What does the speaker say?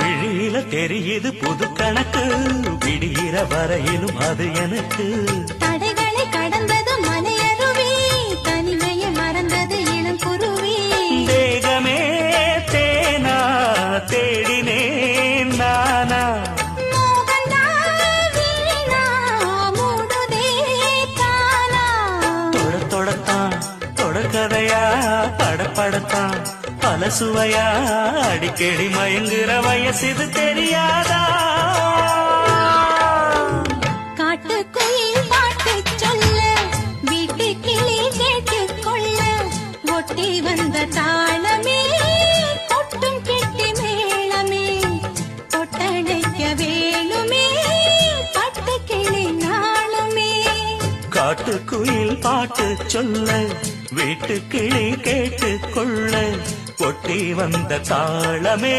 விழியில தெரியுது புது கணக்கு, விடிகிற வரையிலும் அது எனக்கு. தடைகளை கடந்தது மலையருவி, தனிமையை மறந்தது இளம் குருவி. தேகமே தேனா தேடினேன் நானா, தொடத்தான் தொடர்கதையா படப்படத்தான் பல சுவையா அடிக்கடி மயங்குற வயசு தெரியாதா. காட்டுக்குயில் பாட்டு சொல்ல, வீட்டு கிளி கேட்டுக் கொள்ள, ஒட்டி வந்த தாளமே கொட்டும் கெட்டி மேளமே, தொட்டடைக்க வேணுமே பட்டு கிளி நாளுமே. காட்டுக்குயில் பாட்டு சொல்ல, வீட்டு கிளி கேட்டுக் கொள்ள, ஒட்டி வந்த தாளமே